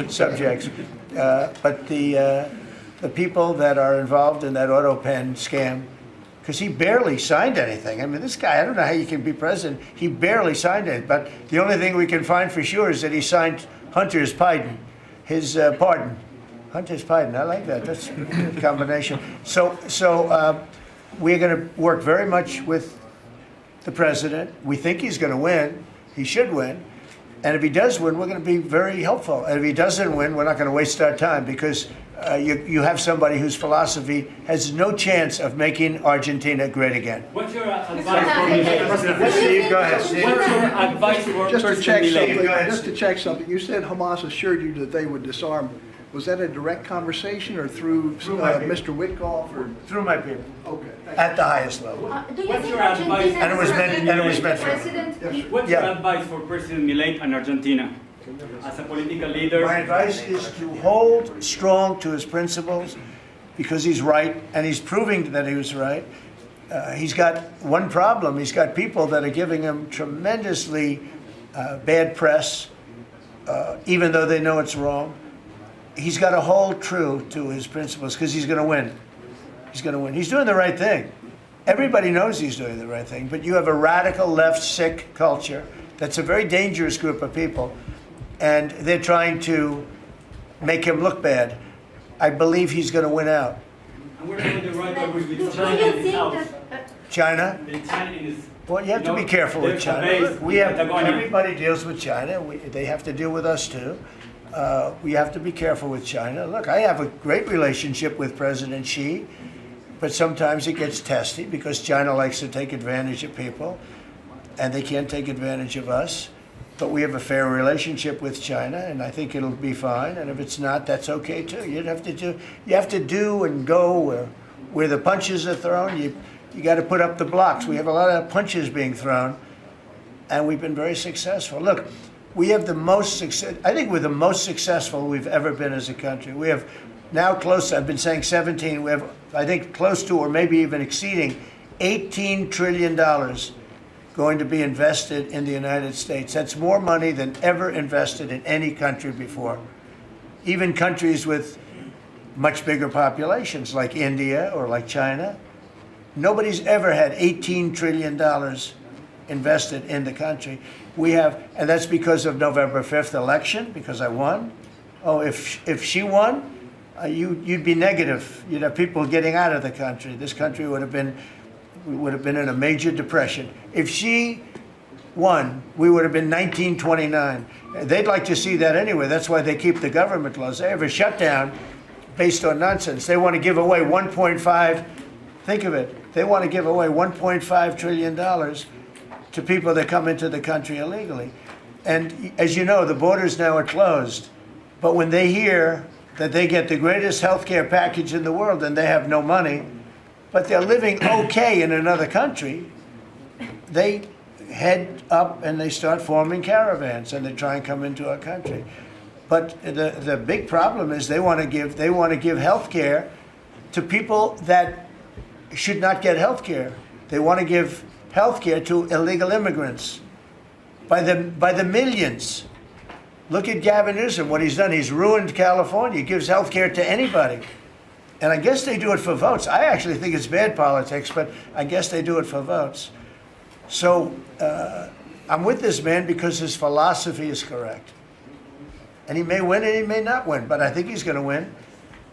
subjects. But the people that are involved in that auto pen scam, because he barely signed anything. I mean, this guy, I don't know how you can be president. He barely signed it. But the only thing we can find for sure is that he signed Hunter's pardon, his pardon. Hunter's pardon, I like that. That's a good combination. So we're going to work very much with the president. We think he's going to win. He should win. And if he does win, we're going to be very helpful. And if he doesn't win, we're not going to waste our time, because you have somebody whose philosophy has no chance of making Argentina great again. What's your advice for Milei? Steve, go ahead, Steve. What's your advice for President Milei? Just to check something, you said Hamas assured you that they would disarm. Was that a direct conversation or through Mr. Witkoff? Or? Through my people. Okay. At the highest level. What's your advice? And it was meant for him. What's your advice for President Milei and Argentina? As a political leader? My advice is to hold strong to his principles, because he's right, and he's proving that he was right. He's got one problem. He's got people that are giving him tremendously bad press, even though they know it's wrong. He's got to hold true to his principles, because he's going to win. He's going to win. He's doing the right thing. Everybody knows he's doing the right thing, but you have a radical left sick culture that's a very dangerous group of people, and they're trying to make him look bad. I believe he's going to win out. And we're going the right way with China in this house. China? Well, you have to be careful with China. Look, everybody deals with China. They have to deal with us too. We have to be careful with China. Look, I have a great relationship with President Xi, but sometimes it gets testy, because China likes to take advantage of people, and they can't take advantage of us. But we have a fair relationship with China, and I think it'll be fine. And if it's not, that's okay too. You have to do and go where the punches are thrown. You got to put up the blocks. We have a lot of punches being thrown, and we've been very successful. Look, we have the most success. I think we're the most successful we've ever been as a country. We have now close, I've been saying 17, we have, I think, close to, or maybe even exceeding, $18 trillion going to be invested in the United States. That's more money than ever invested in any country before. Even countries with much bigger populations, like India or like China, nobody's ever had $18 trillion invested in the country. We have, and that's because of November 5th election, because I won. Oh, if she won, you'd be negative. You'd have people getting out of the country. This country would have been in a major depression. If she won, we would have been 1929. They'd like to see that anyway. That's why they keep the government closed. They have a shutdown based on nonsense. They want to give away 1.5, think of it, they want to give away $1.5 trillion to people that come into the country illegally. And as you know, the borders now are closed. But when they hear that they get the greatest health care package in the world and they have no money, but they're living okay in another country, they head up and they start forming caravans and they try and come into our country. But the big problem is they want to give health care to people that should not get health care. They want to give health care to illegal immigrants by the millions. Look at Gavin Newsom, what he's done. He's ruined California. He gives health care to anybody. And I guess they do it for votes. I actually think it's bad politics, but I guess they do it for votes. So I'm with this man because his philosophy is correct. And he may win and he may not win, but I think he's going to win.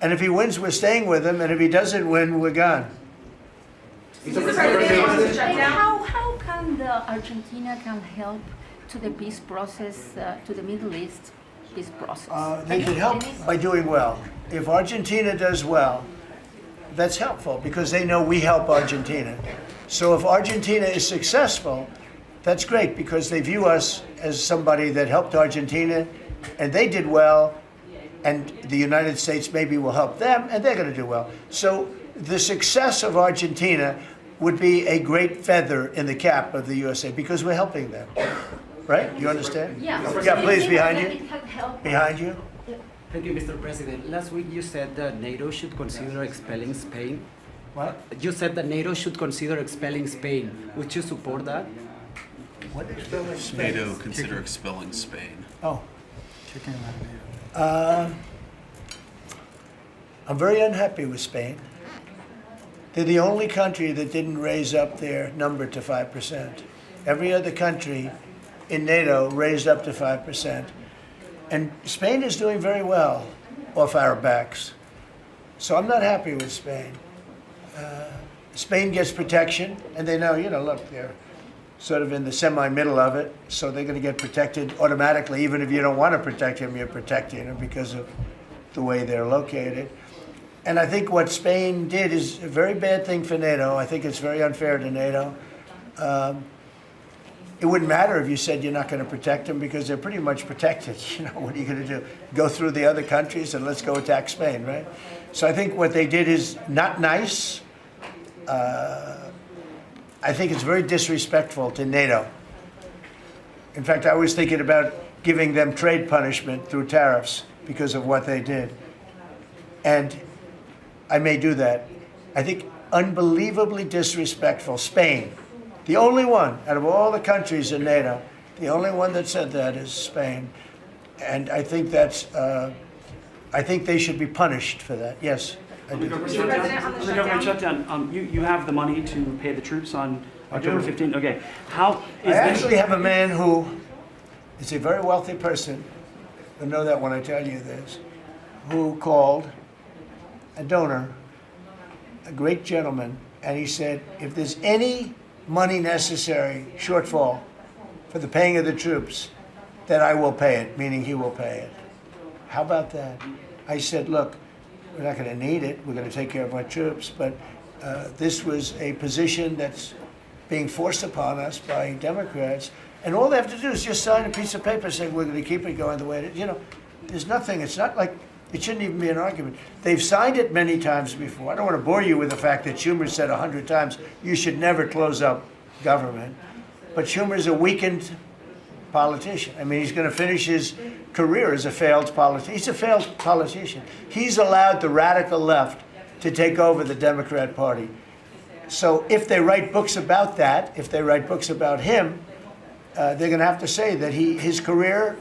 And if he wins, we're staying with him. And if he doesn't win, we're gone. How can Argentina help to the peace process, to the Middle East peace process? They can help by doing well. If Argentina does well, that's helpful because they know we help Argentina. So if Argentina is successful, that's great because they view us as somebody that helped Argentina and they did well, and the United States maybe will help them and they're going to do well. So the success of Argentina would be a great feather in the cap of the USA because we're helping them. Right? You understand? Yeah. Yeah, please, behind you. Behind you. Thank you, Mr. President. Last week you said that NATO should consider expelling Spain. What? You said that NATO should consider expelling Spain. Would you support that? What expelling Spain? NATO consider expelling Spain. Oh. I'm very unhappy with Spain. They're the only country that didn't raise up their number to 5%. Every other country in NATO raised up to 5%. And Spain is doing very well off our backs. So I'm not happy with Spain. Spain gets protection, and they know, look, they're sort of in the semi-middle of it, so they're going to get protected automatically. Even if you don't want to protect them, you're protecting them because of the way they're located. And I think what Spain did is a very bad thing for NATO. I think it's very unfair to NATO. It wouldn't matter if you said you're not going to protect them because they're pretty much protected. What are you going to do? Go through the other countries and let's go attack Spain, right? So I think what they did is not nice. I think it's very disrespectful to NATO. In fact, I was thinking about giving them trade punishment through tariffs because of what they did. And I may do that. I think unbelievably disrespectful. Spain, the only one out of all the countries in NATO, the only one that said that is Spain. And I think that's, I think they should be punished for that. Yes. On the government shutdown, you have the money to pay the troops on October 15th? Okay. How is I actually have a man who is a very wealthy person, you'll know that when I tell you this, who called a donor, a great gentleman, and he said, if there's any money necessary, shortfall, for the paying of the troops, then I will pay it, meaning he will pay it. How about that? I said, look, we're not going to need it. We're going to take care of our troops. But this was a position that's being forced upon us by Democrats. And all they have to do is just sign a piece of paper saying we're going to keep it going the way it is. There's nothing. It's not like it shouldn't even be an argument. They've signed it many times before. I don't want to bore you with the fact that Schumer said 100 times, you should never close up government. But Schumer's a weakened politician. I mean, he's going to finish his career as a failed politician. He's a failed politician. He's allowed the radical left to take over the Democrat Party. So if they write books about that, if they write books about him, they're going to have to say that his career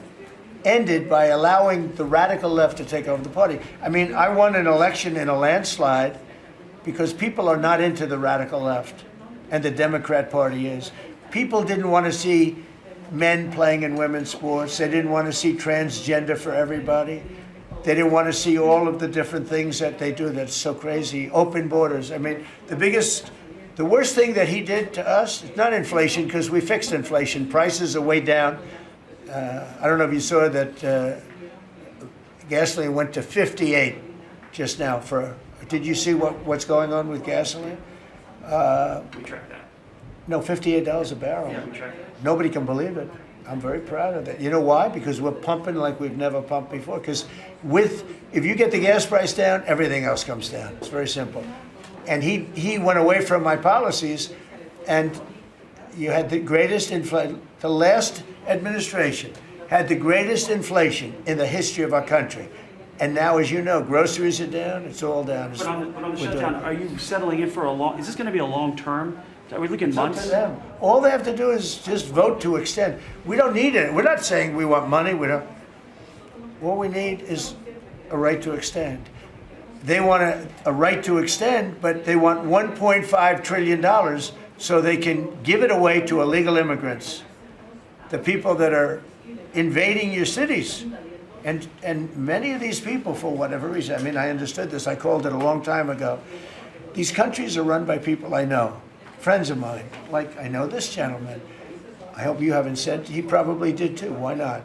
ended by allowing the radical left to take over the party. I mean, I won an election in a landslide because people are not into the radical left, and the Democrat Party is. People didn't want to see men playing in women's sports. They didn't want to see transgender for everybody. They didn't want to see all of the different things that they do that's so crazy. Open borders. I mean, the worst thing that he did to us, it's not inflation, because we fixed inflation. Prices are way down. I don't know if you saw that gasoline went to 58 just now. Did you see what's going on with gasoline? we track that? No, $58 a barrel. Yeah, we track that. Nobody can believe it. I'm very proud of that. You know why? Because we're pumping like we've never pumped before. Because if you get the gas price down, everything else comes down. It's very simple. And he went away from my policies, and you had the greatest inflation. The last administration had the greatest inflation in the history of our country. And now, as you know, groceries are down. It's all down. But on the shutdown, are you settling in for is this going to be a long term? Are we looking months? It's up to them. All they have to do is just vote to extend. We don't need it. We're not saying we want money. We don't. All we need is a right to extend. They want a right to extend, but they want $1.5 trillion so they can give it away to illegal immigrants, the people that are invading your cities. And many of these people, for whatever reason, I mean, I understood this. I called it a long time ago. These countries are run by people I know. Friends of mine, like I know this gentleman. I hope you haven't sent, he probably did too, why not?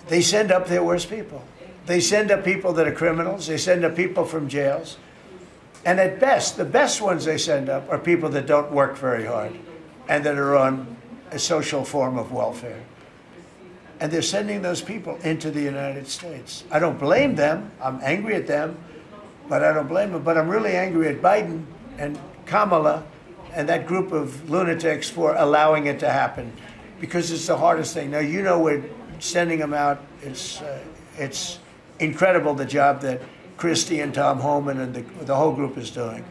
They send up their worst people. They send up people that are criminals, they send up people from jails. And at best, the best ones they send up are people that don't work very hard and that are on a social form of welfare. And they're sending those people into the United States. I don't blame them, I'm angry at them, but I don't blame them. But I'm really angry at Biden and Kamala and that group of lunatics for allowing it to happen, because it's the hardest thing. Now, you know, we're sending them out. It's incredible the job that Christie and Tom Homan and the whole group is doing.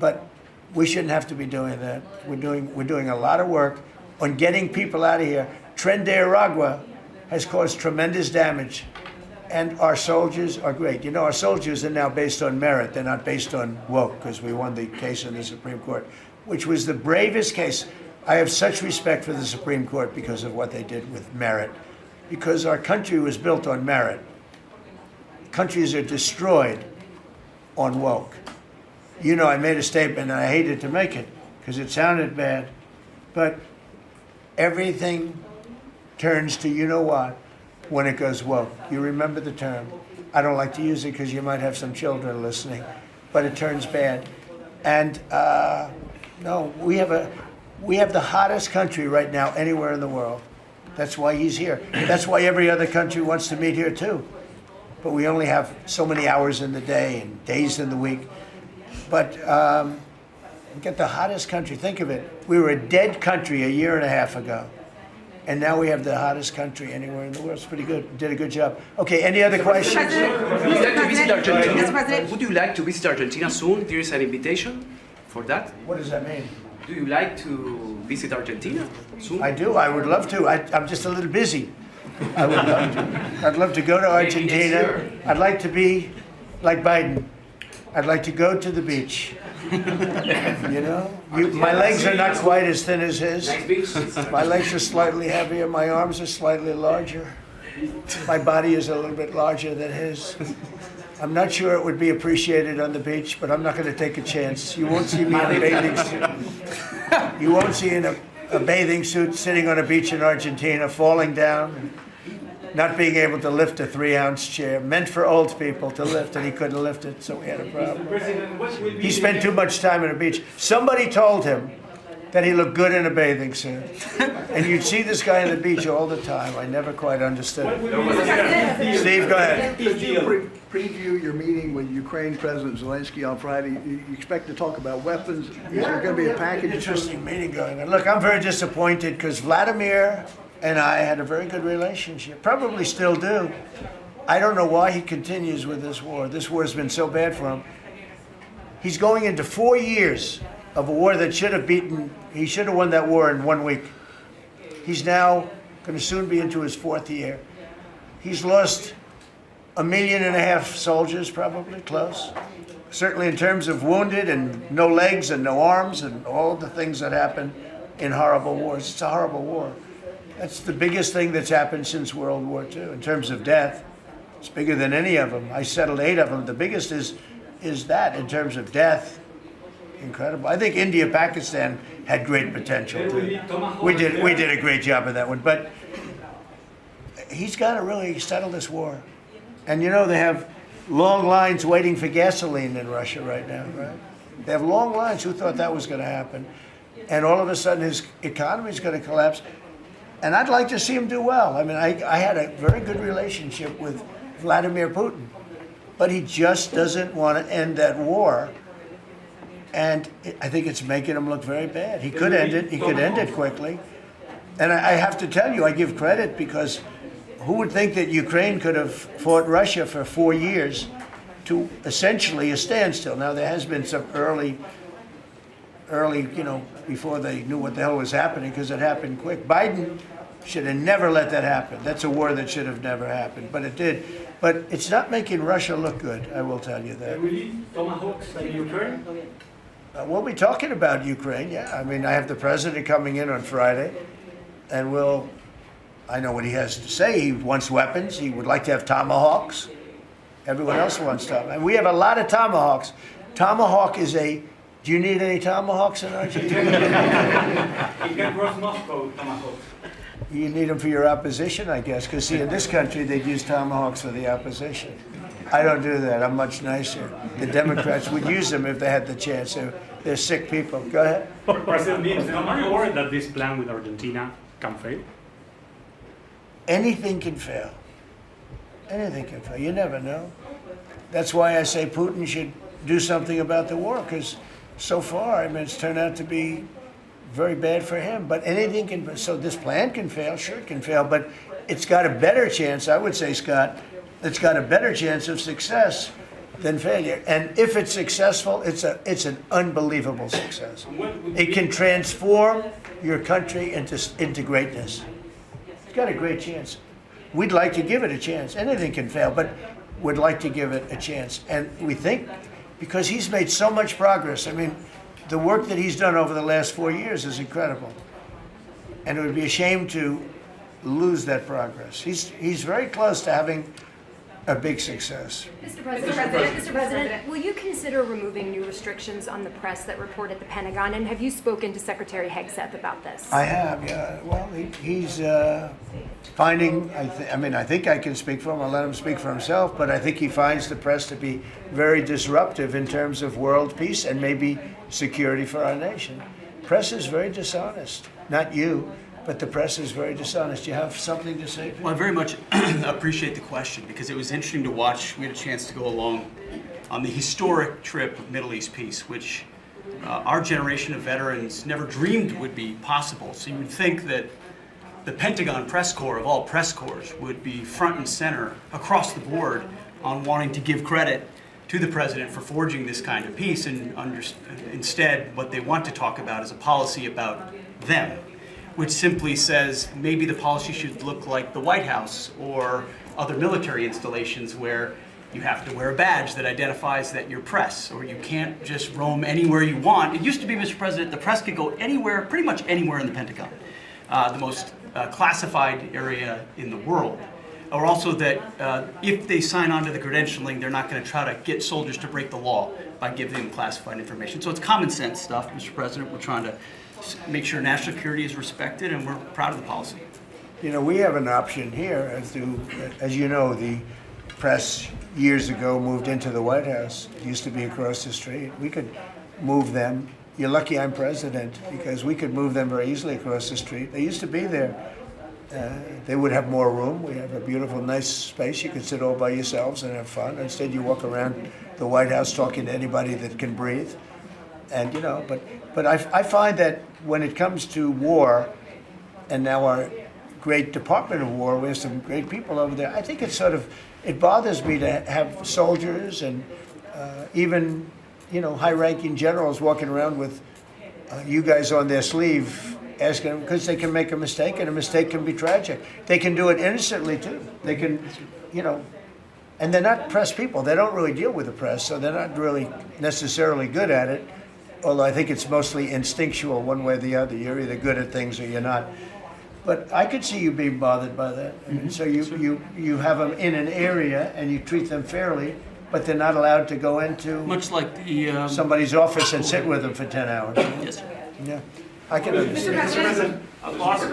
But we shouldn't have to be doing that. We're doing a lot of work on getting people out of here. Tren de Aragua has caused tremendous damage And our soldiers are great. You know, our soldiers are now based on merit. They're not based on woke, because we won the case in the Supreme Court, which was the bravest case. I have such respect for the Supreme Court because of what they did with merit, because our country was built on merit. Countries are destroyed on woke. You know, I made a statement, and I hated to make it because it sounded bad, but everything turns to you know what when it goes woke. You remember the term. I don't like to use it because you might have some children listening, but it turns bad. And no, we have the hottest country right now anywhere in the world. That's why he's here. That's why every other country wants to meet here too. But we only have so many hours in the day and days in the week. But we get the hottest country. Think of it. We were a dead country a year and a half ago. And now we have the hottest country anywhere in the world. It's pretty good. Did a good job. Okay, any other questions? Would you like to visit Argentina? Would you like to visit Argentina soon? There is an invitation for that. What does that mean? Do you like to visit Argentina soon? I do. I would love to. I'm just a little busy. I would love to. I'd love to go to Argentina. I'd like to be like Biden. I'd like to go to the beach. You know? My legs are not quite as thin as his. My legs are slightly heavier. My arms are slightly larger. My body is a little bit larger than his. I'm not sure it would be appreciated on the beach, but I'm not going to take a chance. You won't see me in a bathing suit. You won't see in a bathing suit sitting on a beach in Argentina, falling down, not being able to lift a 3-ounce chair, meant for old people to lift, and he couldn't lift it, so we had a problem. He spent too much time on a beach. Somebody told him that he looked good in a bathing suit. And you'd see this guy on the beach all the time. I never quite understood it. Steve, go ahead. Could you preview your meeting with Ukraine President Zelensky on Friday? You expect to talk about weapons? Is there going to be a package? Interesting meeting going on. Look, I'm very disappointed because Vladimir and I had a very good relationship. Probably still do. I don't know why he continues with this war. This war has been so bad for him. He's going into 4 years of a war that should have beaten, he should have won that war in 1 week. He's now going to soon be into his 4th year. He's lost 1.5 million soldiers, probably, close. Certainly in terms of wounded and no legs and no arms and all the things that happen in horrible wars. It's a horrible war. That's the biggest thing that's happened since World War II in terms of death. It's bigger than any of them. I settled 8 of them. The biggest is that in terms of death. Incredible. I think India, Pakistan had great potential too. We did a great job of that one. But he's got to really settle this war. And you know, they have long lines waiting for gasoline in Russia right now, right? They have long lines. Who thought that was going to happen? And all of a sudden his economy is going to collapse. And I'd like to see him do well. I mean, I had a very good relationship with Vladimir Putin. But he just doesn't want to end that war. And I think it's making him look very bad. He could end it. He could end it quickly. And I have to tell you, I give credit because who would think that Ukraine could have fought Russia for 4 years to essentially a standstill? Now, there has been some early, you know, before they knew what the hell was happening, because it happened quick. Biden should have never let that happen. That's a war that should have never happened, but it did. But it's not making Russia look good, I will tell you that. Tomahawks in Ukraine? We'll be talking about Ukraine, yeah. I mean, I have the president coming in on Friday, and I know what he has to say. He wants weapons. He would like to have tomahawks. Everyone else wants tomahawks. And we have a lot of tomahawks. Tomahawk is do you need any tomahawks in Argentina? You can cross Moscow with tomahawks. You need them for your opposition, I guess, because see, in this country, they'd use tomahawks for the opposition. I don't do that. I'm much nicer. The Democrats would use them if they had the chance. They're sick people. Go ahead. President Milei, are you worried that this plan with Argentina can fail? Anything can fail. Anything can fail. You never know. That's why I say Putin should do something about the war, because so far, I mean, it's turned out to be very bad for him. But anything can, so this plan can fail, sure it can fail, but it's got a better chance, I would say, Scott, it's got a better chance of success than failure. And if it's successful, it's an unbelievable success. It can transform your country into greatness. It's got a great chance. we'd like to give it a chance. Anything can fail, but we'd like to give it a chance. And we think, because he's made so much progress, I mean, the work that he's done over the last 4 years is incredible. And it would be a shame to lose that progress. He's very close to having a big success. Mr. President, will you consider removing new restrictions on the press that report at the Pentagon? And have you spoken to Secretary Hegseth about this? I have, yeah. Well, he's finding, I think I can speak for him. I'll let him speak for himself, but I think he finds the press to be very disruptive in terms of world peace and maybe security for our nation. Press is very dishonest. Not you, but the press is very dishonest. Do you have something to say? Well, I very much appreciate the question, because it was interesting to watch. We had a chance to go along on the historic trip of Middle East peace, which our generation of veterans never dreamed would be possible. So you would think that the Pentagon press corps, of all press corps, would be front and center across the board on wanting to give credit to the president for forging this kind of peace, and instead what they want to talk about is a policy about them, which simply says maybe the policy should look like the White House or other military installations where you have to wear a badge that identifies that you're press, or you can't just roam anywhere you want. It used to be, Mr. President, the press could go anywhere, pretty much anywhere in the Pentagon, the most classified area in the world. Or also that if they sign on to the credentialing, they're not going to try to get soldiers to break the law by giving them classified information. So it's common sense stuff, Mr. President. We're trying to make sure national security is respected, and we're proud of the policy. You know, we have an option here. As you know, the press years ago moved into the White House. It used to be across the street. We could move them. You're lucky I'm president, because we could move them very easily across the street. They used to be there. They would have more room. We have a beautiful, nice space. You can sit all by yourselves and have fun. Instead, you walk around the White House talking to anybody that can breathe. And, you know, but I find that when it comes to war, and now our great Department of War, we have some great people over there, I think it bothers me to have soldiers and even, you know, high-ranking generals walking around with you guys on their sleeve, asking them, because they can make a mistake, and a mistake can be tragic. They can do it innocently, too. They can, you know, and they're not press people. They don't really deal with the press, so they're not really necessarily good at it, although I think it's mostly instinctual one way or the other. You're either good at things or you're not. But I could see you being bothered by that. And so you have them in an area, and you treat them fairly, but they're not allowed to go into Much like the somebody's office and sit with them for 10 hours. Yes, sir. Yeah. I can understand. Mr. President, Boston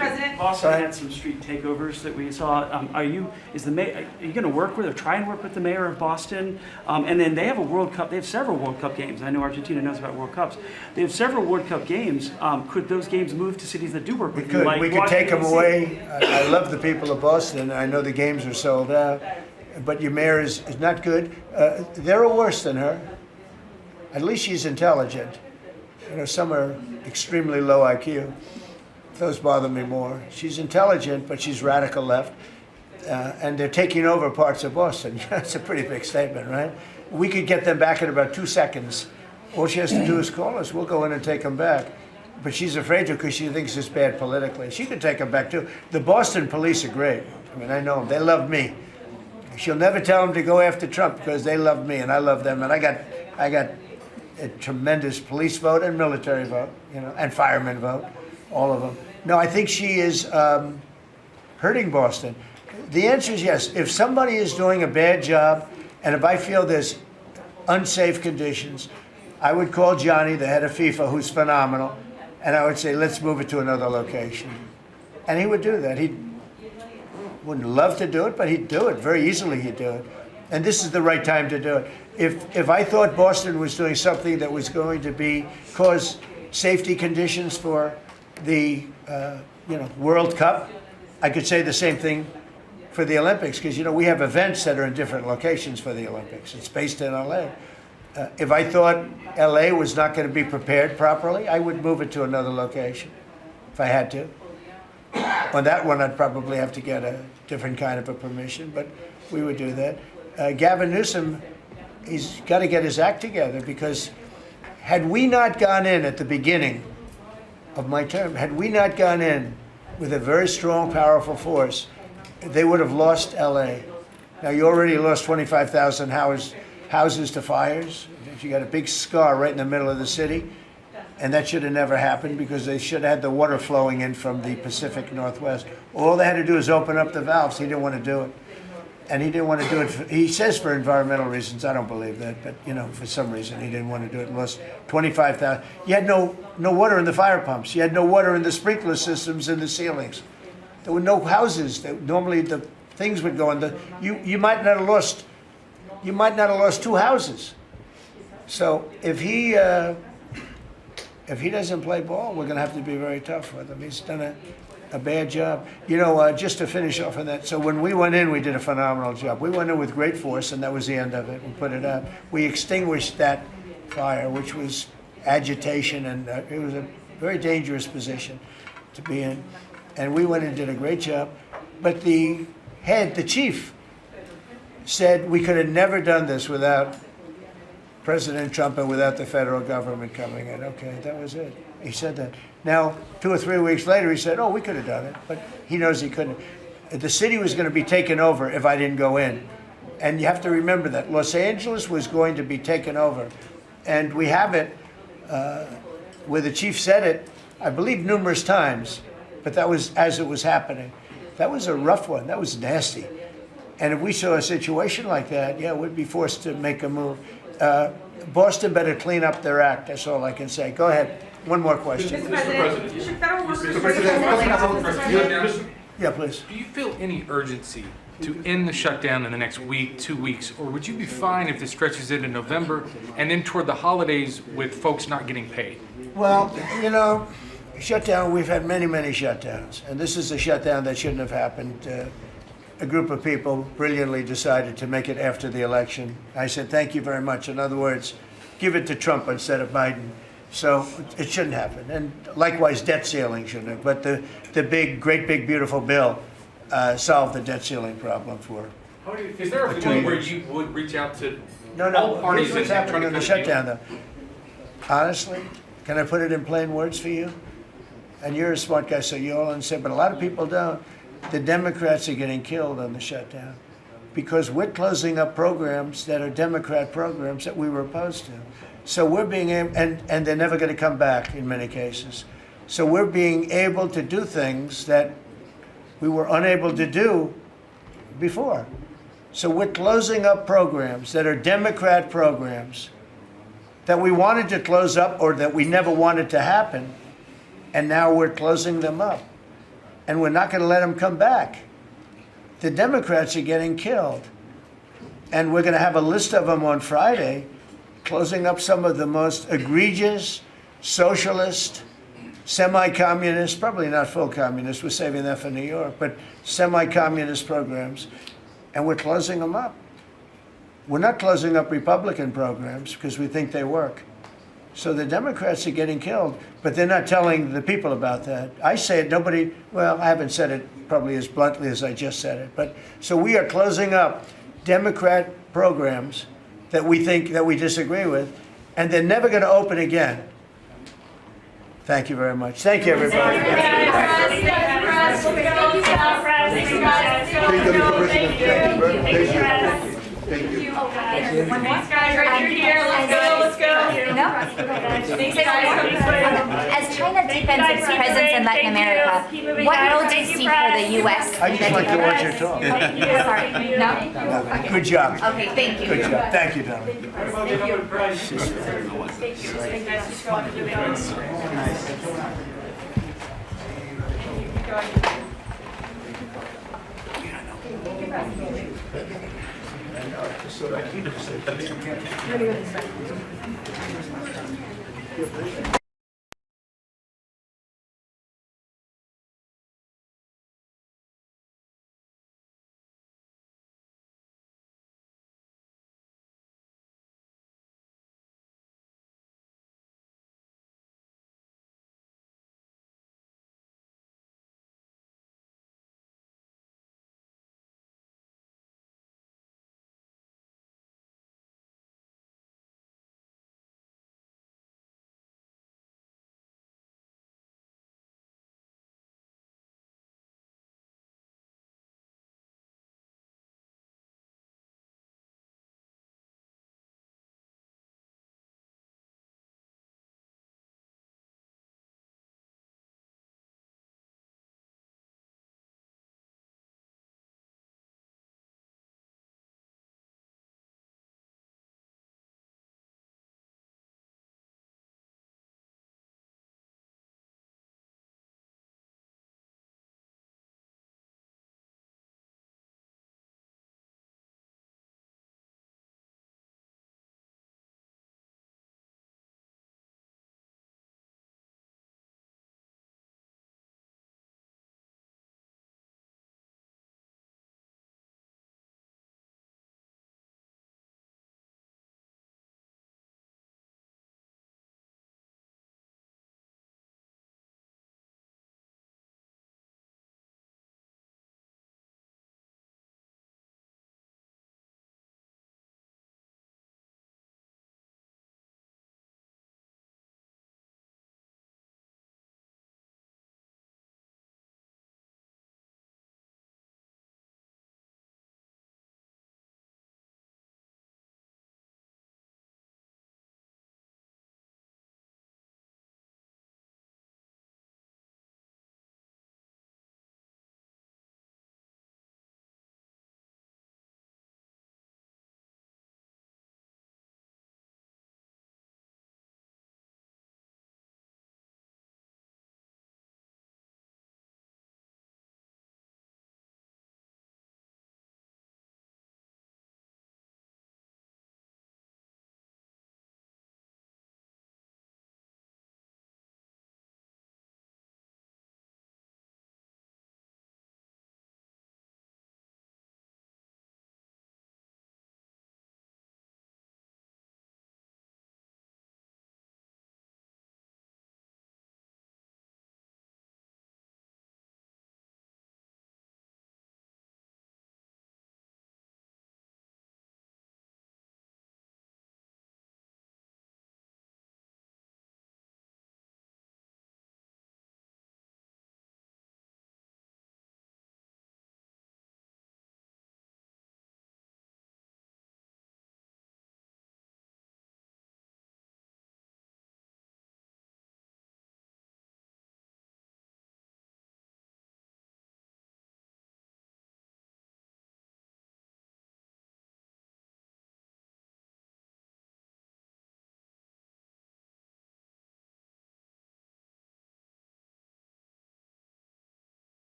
Sorry? had some street takeovers that we saw. Are you going to work with or try and work with the mayor of Boston? And then they have a World Cup. They have several World Cup games. I know Argentina knows about World Cups. They have several World Cup games. Could those games move to cities that do work with you? We could take them away. I love the people of Boston. I know the games are sold out. But your mayor is not good. They're worse than her. At least she's intelligent. You know, some are extremely low IQ. Those bother me more. She's intelligent, but she's radical left. And they're taking over parts of Boston. That's a pretty big statement, right? We could get them back in about 2 seconds. All she has to do is call us. We'll go in and take them back. But she's afraid to, because she thinks it's bad politically. She could take them back, too. The Boston police are great. I mean, I know them. They love me. She'll never tell them to go after Trump, because they love me and I love them. And I got a tremendous police vote and military vote, you know, and fireman vote, all of them. No, I think she is hurting Boston. The answer is yes. If somebody is doing a bad job, and if I feel there's unsafe conditions, I would call Johnny, the head of FIFA, who's phenomenal, and I would say, let's move it to another location. And he would do that. He wouldn't love to do it, but he'd do it. Very easily he'd do it. And this is the right time to do it. If I thought Boston was doing something that was going to cause safety conditions for the World Cup, I could say the same thing for the Olympics, because we have events that are in different locations for the Olympics. It's based in LA. If I thought LA was not going to be prepared properly, I would move it to another location if I had to. On that one, I'd probably have to get a different kind of a permission, but we would do that. Gavin Newsom, he's got to get his act together, because had we not gone in at the beginning of my term, had we not gone in with a very strong, powerful force, they would have lost LA. Now, you already lost 25,000 houses to fires. You got a big scar right in the middle of the city. And that should have never happened because they should have had the water flowing in from the Pacific Northwest. All they had to do is open up the valves. He didn't want to do it. And he didn't want to do it, he says for environmental reasons. I don't believe that, but you know, for some reason he didn't want to do it. And lost 25,000. You had no water in the fire pumps. You had no water in the sprinkler systems in the ceilings. There were no houses. Normally the things would go in. You might not have lost 2 houses. So if he doesn't play ball, we're going to have to be very tough with him. He's done a bad job. You know, just to finish off on that, so when we went in, we did a phenomenal job. We went in with great force, and that was the end of it. We put it out. We extinguished that fire, which was agitation, and it was a very dangerous position to be in. And we went and did a great job. But the chief, said we could have never done this without President Trump and without the federal government coming in. Okay, that was it. He said that. Now, 2 or 3 weeks later, he said, oh, we could have done it, but he knows he couldn't. The city was going to be taken over if I didn't go in. And you have to remember that. Los Angeles was going to be taken over. And we have it where the chief said it, I believe, numerous times, but that was as it was happening. That was a rough one. That was nasty. And if we saw a situation like that, yeah, we'd be forced to make a move. Boston better clean up their act. That's all I can say. Go ahead. One more question. Mr. President, yeah, please. do you feel any urgency to end the shutdown in the next week, 2 weeks, or would you be fine if this stretches into November and then toward the holidays with folks not getting paid? Well, you know, shutdown, we've had many, many shutdowns. And this is a shutdown that shouldn't have happened. A group of people brilliantly decided to make it after the election. I said, thank you very much. In other words, give it to Trump instead of Biden. So it shouldn't happen. And likewise, debt ceiling shouldn't have. But the great big, beautiful bill solved the debt ceiling problem for Is there a point where you would reach out to No, all parties here's what's and happening in the try to shutdown, though. Honestly, can I put it in plain words for you? And you're a smart guy, so you all understand, but a lot of people don't. The Democrats are getting killed on the shutdown because we're closing up programs that are Democrat programs that we were opposed to. So we're being able, and they're never going to come back in many cases. So we're being able to do things that we were unable to do before. So we're closing up programs that are Democrat programs that we wanted to close up or that we never wanted to happen, and now we're closing them up. And we're not going to let them come back. The Democrats are getting killed. And we're going to have a list of them on Friday, closing up some of the most egregious, socialist, semi-communist, probably not full communist, we're saving that for New York, but semi-communist programs, and we're closing them up. We're not closing up Republican programs because we think they work. So the Democrats are getting killed, but they're not telling the people about that. I say it, nobody, well, I haven't said it probably as bluntly as I just said it, but so we are closing up Democrat programs that we think, that we disagree with, and they're never going to open again. Thank you very much. Thank you, everybody. Thank you. Thanks, guys. Right here. Let's go. As China deepens its presence in Latin America, what role do you see for the U.S.? I just like to watch your talk. Sorry. No? Okay. Good job. Okay, thank you. Good job. Thank you, darling. Thank you.